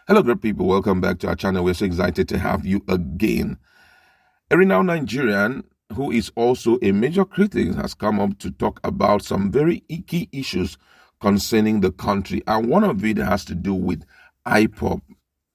Hello, great people. Welcome back to our channel. We're so excited to have you again. A renowned Nigerian who is also a major critic has come up to talk about some very key issues concerning the country. And one of it has to do with IPOB.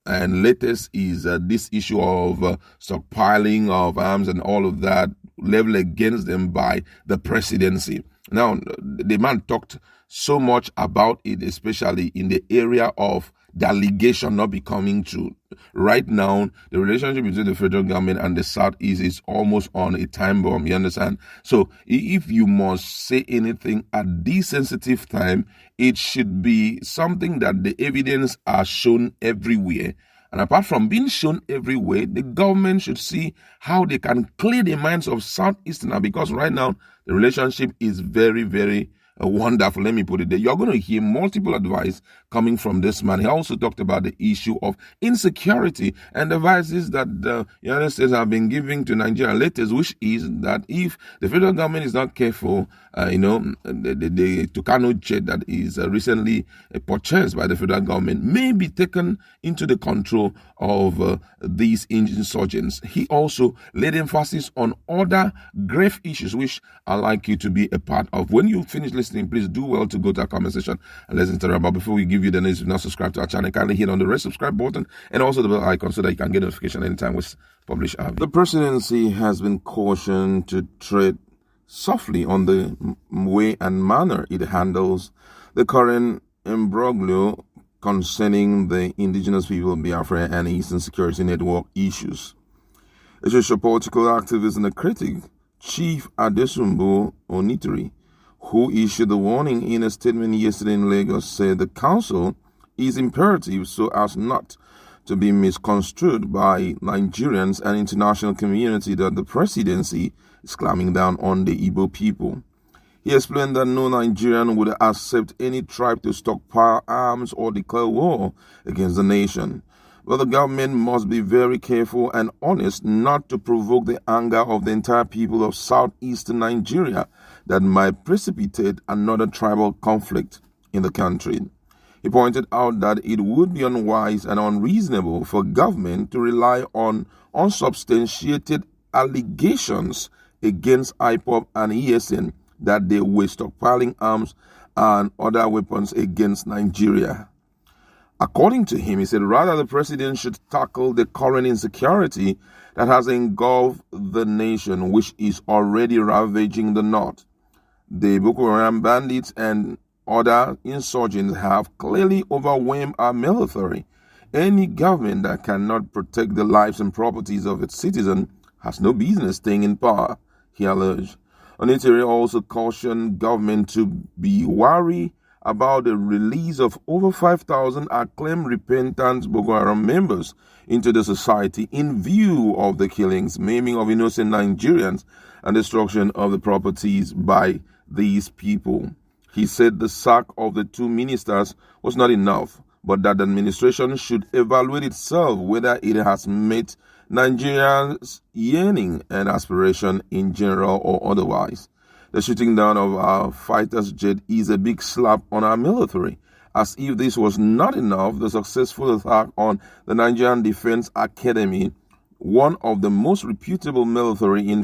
And latest is this issue of stockpiling of arms and all of that leveled against them by the presidency. Now, the man talked so much about it, especially in the area of the allegation not becoming true. Right now, the relationship between the federal government and the Southeast is almost on a time bomb, you understand? So if you must say anything at this sensitive time, it should be something that the evidence are shown everywhere. And apart from being shown everywhere, the government should see how they can clear the minds of Southeasterners, because right now, the relationship is very, very wonderful. Let me put it there. You're going to hear multiple advice coming from this man. He also talked about the issue of insecurity and advices that the United States have been giving to Nigeria latest, which is that if the federal government is not careful, the Tucano jet that is recently purchased by the federal government may be taken into the control of these insurgents. He also laid emphasis on other grave issues, which I'd like you to be a part of. When you finish listening, please do well to go to our comment section and let's interact. But before we give you the news, if you're not subscribed to our channel, kindly hit on the red subscribe button and also the bell icon so that you can get notification anytime we publish our video. The presidency has been cautioned to tread softly on the way and manner it handles the current imbroglio concerning the indigenous people of Biafra and Eastern Security Network issues. A geopolitical activist and a critic, Chief Adesumbo Onitiri, who issued the warning in a statement yesterday in Lagos, said the council is imperative so as not to be misconstrued by Nigerians and international community that the presidency is clamping down on the Igbo people. He explained that no Nigerian would accept any tribe to stockpile arms or declare war against the nation. But the government must be very careful and honest not to provoke the anger of the entire people of southeastern Nigeria that might precipitate another tribal conflict in the country. He pointed out that it would be unwise and unreasonable for government to rely on unsubstantiated allegations against IPOB and ESN that they were stockpiling arms and other weapons against Nigeria. According to him, he said rather the president should tackle the current insecurity that has engulfed the nation, which is already ravaging the north. The Boko Haram bandits and other insurgents have clearly overwhelmed our military. Any government that cannot protect the lives and properties of its citizens has no business staying in power, he alleged. Onitiri also cautioned government to be wary about the release of over 5,000 acclaimed repentant Boko Haram members into the society in view of the killings, maiming of innocent Nigerians, and destruction of the properties by these people. He said the sack of the two ministers was not enough, but that the administration should evaluate itself whether it has met Nigerians' yearning and aspiration in general or otherwise. The shooting down of our fighters' jet is a big slap on our military. As if this was not enough, the successful attack on the Nigerian Defense Academy, one of the most reputable military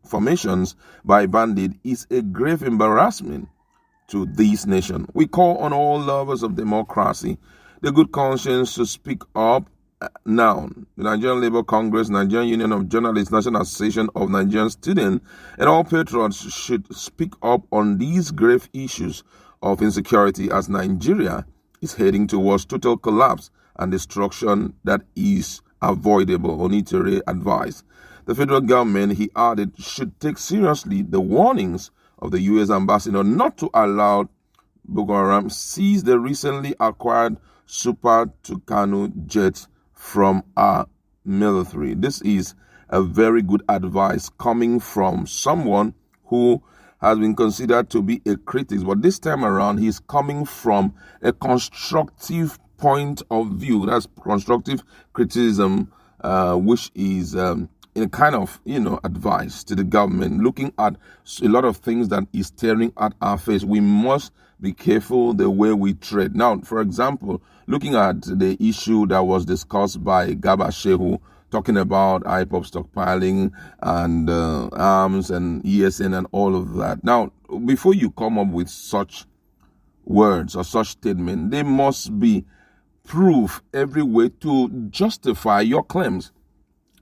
formations by bandit, is a grave embarrassment to this nation. We call on all lovers of democracy, the good conscience, to speak up now. The Nigerian Labour Congress, Nigerian Union of Journalists, National Association of Nigerian Students, and all patriots should speak up on these grave issues of insecurity as Nigeria is heading towards total collapse and destruction that is avoidable, Onitiri advised. The federal government, he added, should take seriously the warnings of the U.S. ambassador not to allow Boko Haram seize the recently acquired Super Tucano jet from our military. This is a very good advice coming from someone who has been considered to be a critic, but this time around he's coming from a constructive point of view. That's constructive criticism, which is in a kind of, advice to the government, looking at a lot of things that is staring at our face. We must be careful the way we tread. Now, for example, looking at the issue that was discussed by Garba Shehu, talking about IPOB stockpiling and arms and ESN and all of that. Now, before you come up with such words or such statement, there must be proof every way to justify your claims.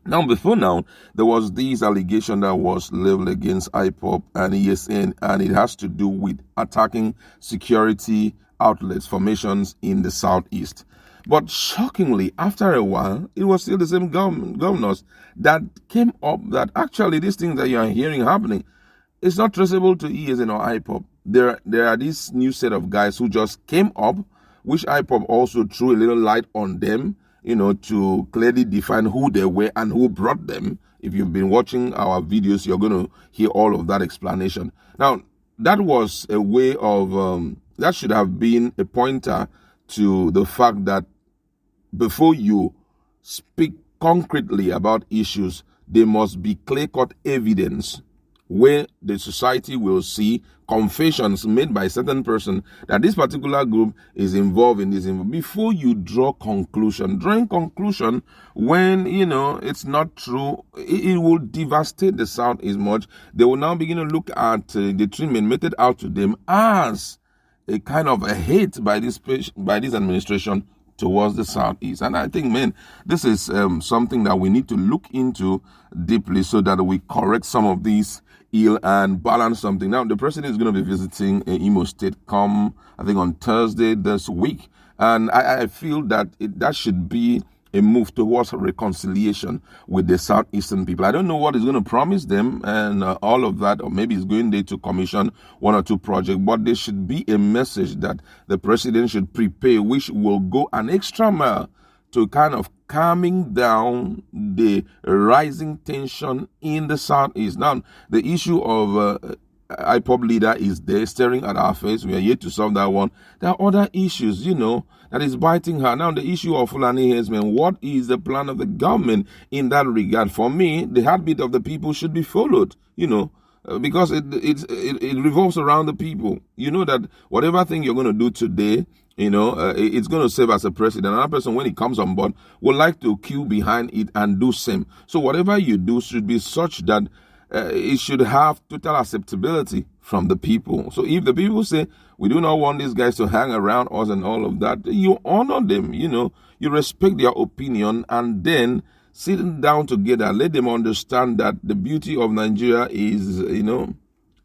Now, before now, there was this allegation that was leveled against IPOB and ESN, and it has to do with attacking security outlets, formations in the southeast. But shockingly, after a while, it was still the same governors that came up that actually these things that you are hearing happening, it's not traceable to ESN or IPOB. There are this new set of guys who just came up, which IPOB also threw a little light on them, to clearly define who they were and who brought them. If you've been watching our videos, you're going to hear all of that explanation. Now, that was a way of, that should have been a pointer to the fact that before you speak concretely about issues, there must be clear-cut evidence where the society will see confessions made by a certain person that this particular group is involved in this. Before you draw conclusion, drawing conclusion when, it's not true, it will devastate the South as much. They will now begin to look at the treatment meted out to them as a kind of a hate by this administration towards the Southeast. And I think, man, this is something that we need to look into deeply so that we correct some of these ill and balance something. Now, the president is going to be visiting Imo State come, I think, on Thursday this week. And I feel that that should be a move towards reconciliation with the southeastern people. I don't know what he's going to promise them and all of that, or maybe he's going there to commission one or two projects, but there should be a message that the president should prepare, which will go an extra mile to kind of calming down the rising tension in the southeast. Now, the issue of IPOB leader is there staring at our face. We are yet to solve that one. There are other issues, that is biting her. Now, the issue of Fulani herdsmen, what is the plan of the government in that regard? For me, the heartbeat of the people should be followed, because it revolves around the people. You know that whatever thing you're going to do today, it's going to serve as a precedent. Another person, when he comes on board, would like to queue behind it and do same. So whatever you do should be such that it should have total acceptability from the people. So if the people say, we do not want these guys to hang around us and all of that, you honor them, you respect their opinion, and then sitting down together, let them understand that the beauty of Nigeria is,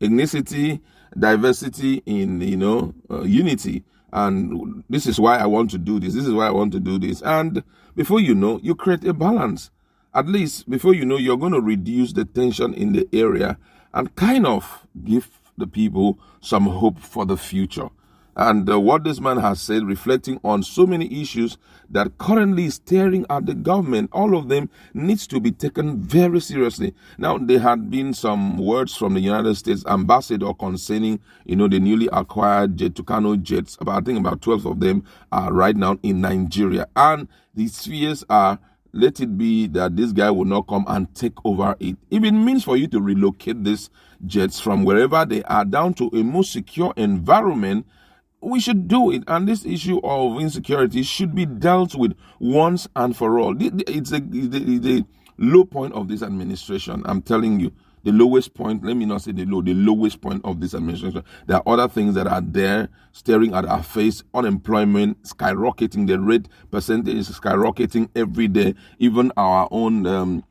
ethnicity, diversity in, unity. And this is why I want to do this. This is why I want to do this. And before you know, you create a balance. At least before you know, you're going to reduce the tension in the area and kind of give the people some hope for the future. And what this man has said, reflecting on so many issues that currently is staring at the government, all of them needs to be taken very seriously. Now, there had been some words from the United States ambassador concerning, the newly acquired Tucano jets. I think about 12 of them are right now in Nigeria. And these fears are, let it be that this guy will not come and take over it. If it means for you to relocate these jets from wherever they are down to a more secure environment, we should do it. And this issue of insecurity should be dealt with once and for all. It's the low point of this administration. I'm telling you, the lowest point, let me not say the lowest point of this administration. There are other things that are there staring at our face. Unemployment skyrocketing, the rate percentage is skyrocketing every day. Even our own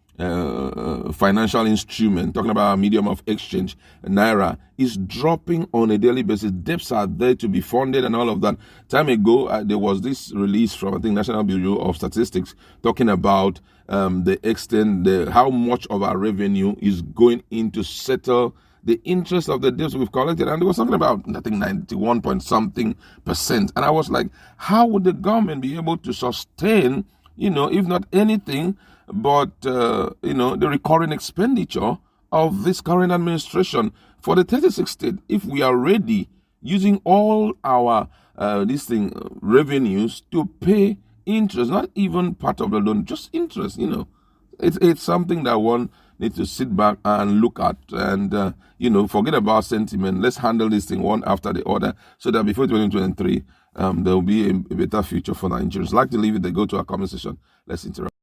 financial instrument, talking about our medium of exchange, Naira, is dropping on a daily basis. Debts are there to be funded and all of that. Time ago, there was this release from, I think, National Bureau of Statistics talking about the extent, how much of our revenue is going in to settle the interest of the debts we've collected. And they were talking about, I think, 91 point something percent. And I was like, how would the government be able to sustain, if not anything, but, the recurring expenditure of this current administration for the 36 states, if we are ready using all our revenues to pay interest, not even part of the loan, just interest, It's something that one needs to sit back and look at, and forget about sentiment. Let's handle this thing one after the other, so that before 2023, there will be a better future for Nigerians. Like to leave it. They go to our comment section. Let's interact.